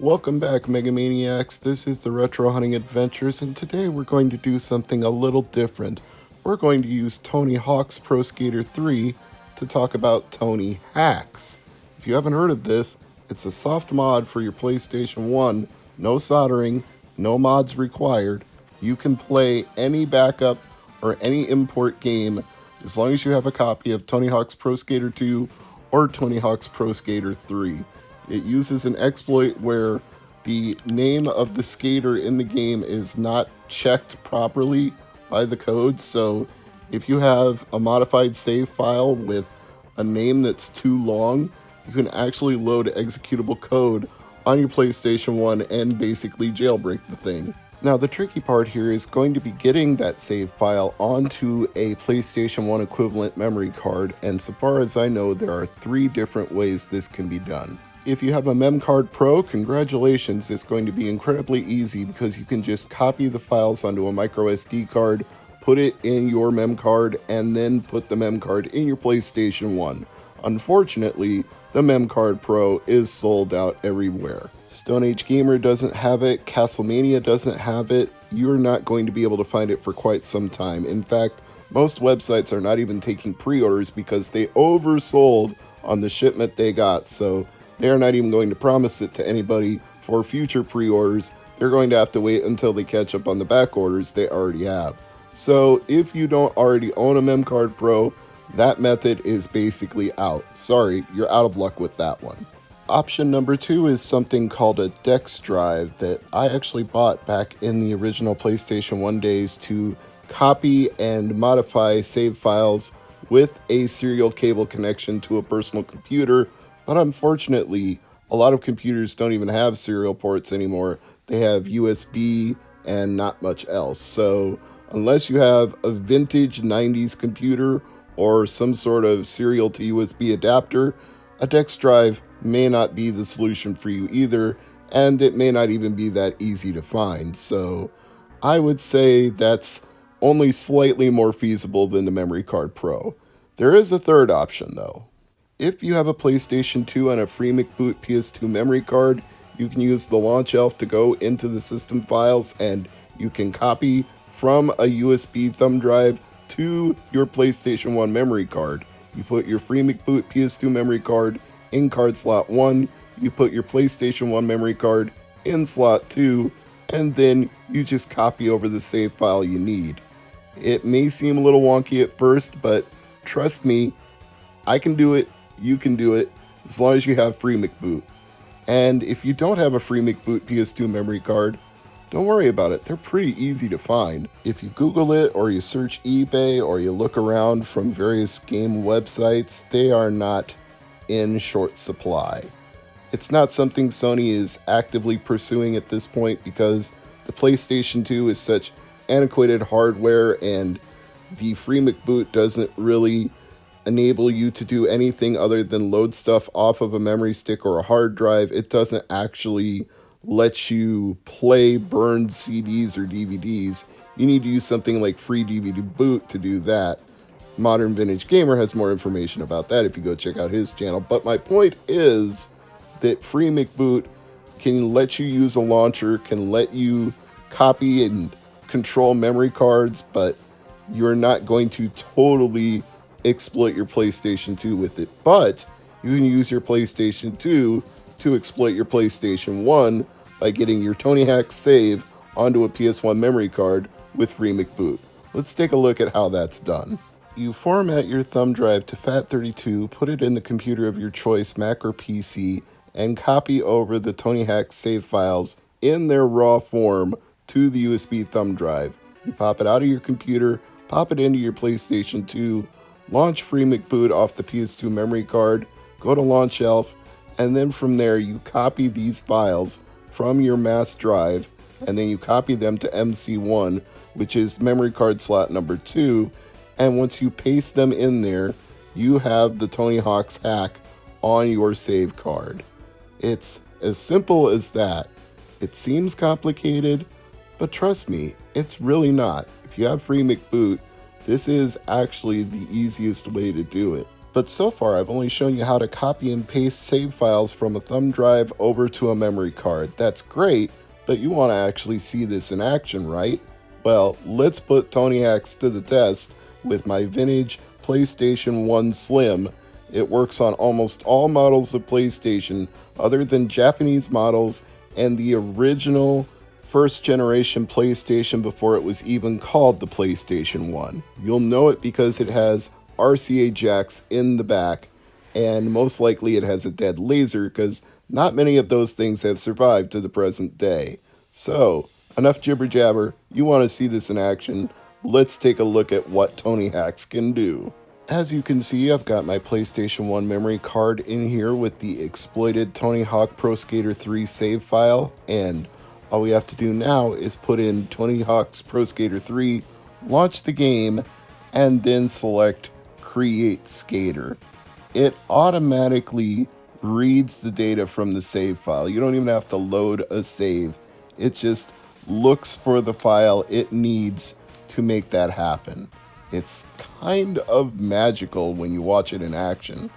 Welcome back, Mega Maniacs. This is the Retro Hunting Adventures, and today we're going to do something a little different. We're going to use Tonyhax Pro Skater 3 to talk about Tonyhax. If you haven't heard of this, it's a soft mod for your PlayStation 1. No soldering, no mods required. You can play any backup or any import game as long as you have a copy of Tonyhax Pro Skater 2 or Tonyhax Pro Skater 3. It uses an exploit where the name of the skater in the game is not checked properly by the code. So if you have a modified save file with a name that's too long, you can actually load executable code on your PlayStation 1 and basically jailbreak the thing. Now, the tricky part here is going to be getting that save file onto a PlayStation 1 equivalent memory card, and so far as I know, there are 3 different ways this can be done. If you have a MemCard Pro, congratulations, it's going to be incredibly easy because you can just copy the files onto a micro SD card, put it in your MemCard, and then put the MemCard in your PlayStation 1. Unfortunately, the MemCard Pro is sold out everywhere. Stone Age Gamer doesn't have it, Castlemania doesn't have it. You're not going to be able to find it for quite some time. In fact, most websites are not even taking pre-orders because they oversold on the shipment they got, so they are not even going to promise it to anybody for future pre-orders. They're going to have to wait until they catch up on the back orders they already have. So if you don't already own a MemCard Pro, that method is basically out. Sorry, you're out of luck with that one. Option number 2 is something called a Dex drive that I actually bought back in the original PlayStation 1 days to copy and modify save files with a serial cable connection to a personal computer. But unfortunately, a lot of computers don't even have serial ports anymore. They have USB and not much else. So unless you have a vintage 90s computer or some sort of serial to USB adapter, a Dex drive may not be the solution for you either, and it may not even be that easy to find. So I would say that's only slightly more feasible than the Memory Card Pro. There is a third option though. If you have a PlayStation 2 and a free McBoot PS2 memory card, you can use the launch elf to go into the system files and you can copy from a USB thumb drive to your PlayStation 1 memory card. You put your free McBoot PS2 memory card in card slot 1, you put your PlayStation 1 memory card in slot 2, and then you just copy over the save file you need. It may seem a little wonky at first, but trust me, I can do it. You can do it as long as you have free McBoot. And if you don't have a free McBoot PS2 memory card, don't worry about it. They're pretty easy to find. If you Google it or you search eBay or you look around from various game websites, they are not in short supply. It's not something Sony is actively pursuing at this point because the PlayStation 2 is such antiquated hardware and the free McBoot doesn't really enable you to do anything other than load stuff off of a memory stick or a hard drive. It doesn't actually let you play burned CDs or DVDs. You need to use something like Free DVD Boot to do that. Modern Vintage Gamer has more information about that if you go check out his channel. But my point is that Free McBoot can let you use a launcher, can let you copy and control memory cards, but you're not going to totally exploit your PlayStation 2 with it. But you can use your PlayStation 2 to exploit your PlayStation 1 by getting your Tonyhax save onto a PS1 memory card with free McBoot. Let's take a look at how that's done. You format your thumb drive to FAT32, put it in the computer of your choice, Mac or PC, and copy over the Tonyhax save files in their raw form to the USB thumb drive. You pop it out of your computer, pop it into your PlayStation 2, launch free McBoot off the PS2 memory card, go to launch elf, and then from there you copy these files from your mass drive, and then you copy them to MC1, which is memory card slot number 2, and once you paste them in there, you have the Tonyhax hack on your save card. It's as simple as that. It seems complicated, but trust me, it's really not. If you have free McBoot, this is actually the easiest way to do it. But so far, I've only shown you how to copy and paste save files from a thumb drive over to a memory card. That's great, but you want to actually see this in action, right? Well, let's put Tonyhax to the test with my vintage PlayStation 1 Slim. It works on almost all models of PlayStation other than Japanese models and the original first generation PlayStation before it was even called the PlayStation 1. You'll know it because it has RCA jacks in the back, and most likely it has a dead laser because not many of those things have survived to the present day. So, enough jibber jabber, you want to see this in action, let's take a look at what Tonyhax can do. As you can see, I've got my PlayStation 1 memory card in here with the exploited Tony Hawk Pro Skater 3 save file, and all we have to do now is put in Tony Hawk's Pro Skater 3, launch the game, and then select Create Skater. It automatically reads the data from the save file. You don't even have to load a save. It just looks for the file it needs to make that happen. It's kind of magical when you watch it in action.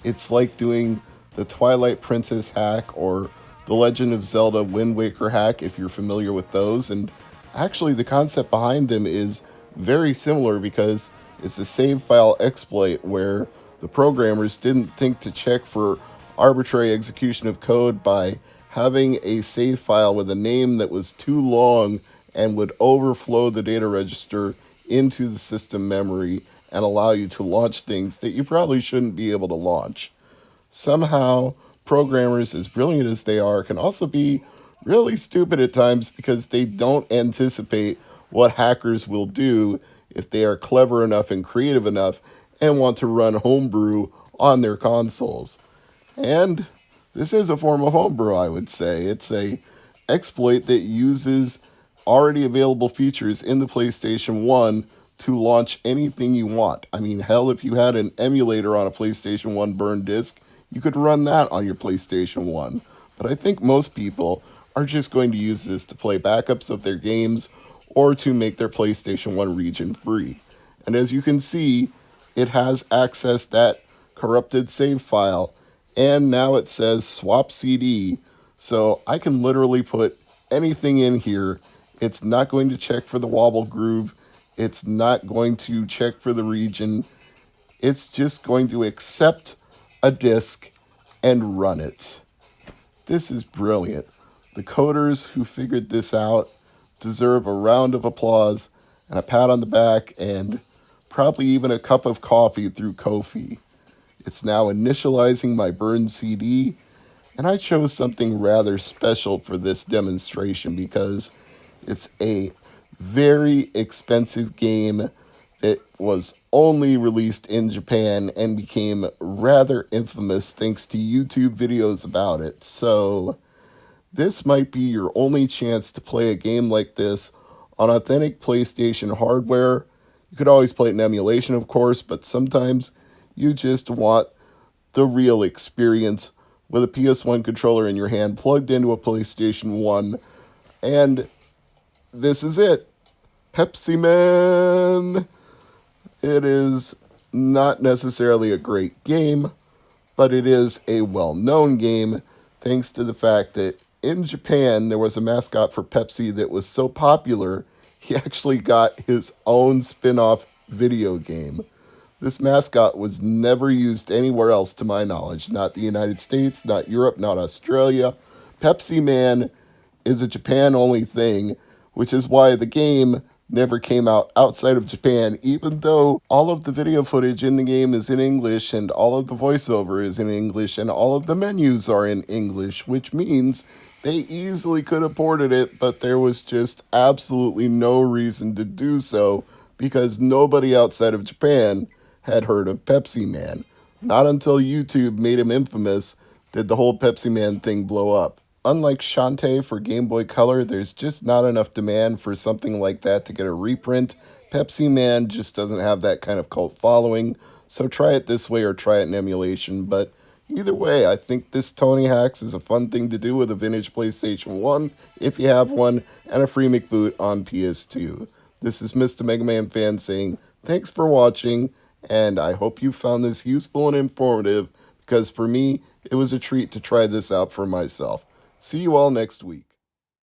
It's like doing the Twilight Princess hack or the Legend of Zelda Wind Waker hack if you're familiar with those. And actually the concept behind them is very similar because it's a save file exploit where the programmers didn't think to check for arbitrary execution of code by having a save file with a name that was too long and would overflow the data register into the system memory and allow you to launch things that you probably shouldn't be able to launch. Somehow, programmers, as brilliant as they are, can also be really stupid at times because they don't anticipate what hackers will do if they are clever enough and creative enough and want to run homebrew on their consoles. And this is a form of homebrew, I would say. It's a exploit that uses already available features in the PlayStation 1 to launch anything you want. I mean, hell, if you had an emulator on a PlayStation 1 burned disk, you could run that on your PlayStation 1. But I think most people are just going to use this to play backups of their games or to make their PlayStation 1 region free. And as you can see, it has accessed that corrupted save file, and now it says swap CD, so I can literally put anything in here. It's not going to check for the wobble groove, it's not going to check for the region, it's just going to accept a disk and run it. This is brilliant. The coders who figured this out deserve a round of applause and a pat on the back and probably even a cup of coffee through Ko-fi. It's now initializing my burned CD, and I chose something rather special for this demonstration because it's a very expensive game that was only released in Japan and became rather infamous thanks to YouTube videos about it. So this might be your only chance to play a game like this on authentic PlayStation hardware. You could always play it in emulation, of course, but sometimes you just want the real experience with a PS1 controller in your hand plugged into a PlayStation 1. And this is it. Pepsi Man! It is not necessarily a great game, but it is a well-known game thanks to the fact that in Japan there was a mascot for Pepsi that was so popular he actually got his own spin-off video game. This mascot was never used anywhere else to my knowledge, not the United States, not Europe, not Australia. Pepsi Man is a Japan-only thing, which is why the game never came out outside of Japan, even though all of the video footage in the game is in English and all of the voiceover is in English and all of the menus are in English, which means they easily could have ported it, but there was just absolutely no reason to do so because nobody outside of Japan had heard of Pepsi Man. Not until YouTube made him infamous did the whole Pepsi Man thing blow up. Unlike Shantae for Game Boy Color, there's just not enough demand for something like that to get a reprint. Pepsi Man just doesn't have that kind of cult following, so try it this way or try it in emulation. But either way, I think this Tonyhax is a fun thing to do with a vintage PlayStation 1, if you have one, and a free McBoot on PS2. This is Mr. MegaManFan saying, thanks for watching, And I hope you found this useful and informative because for me, it was a treat to try this out for myself. See you all next week.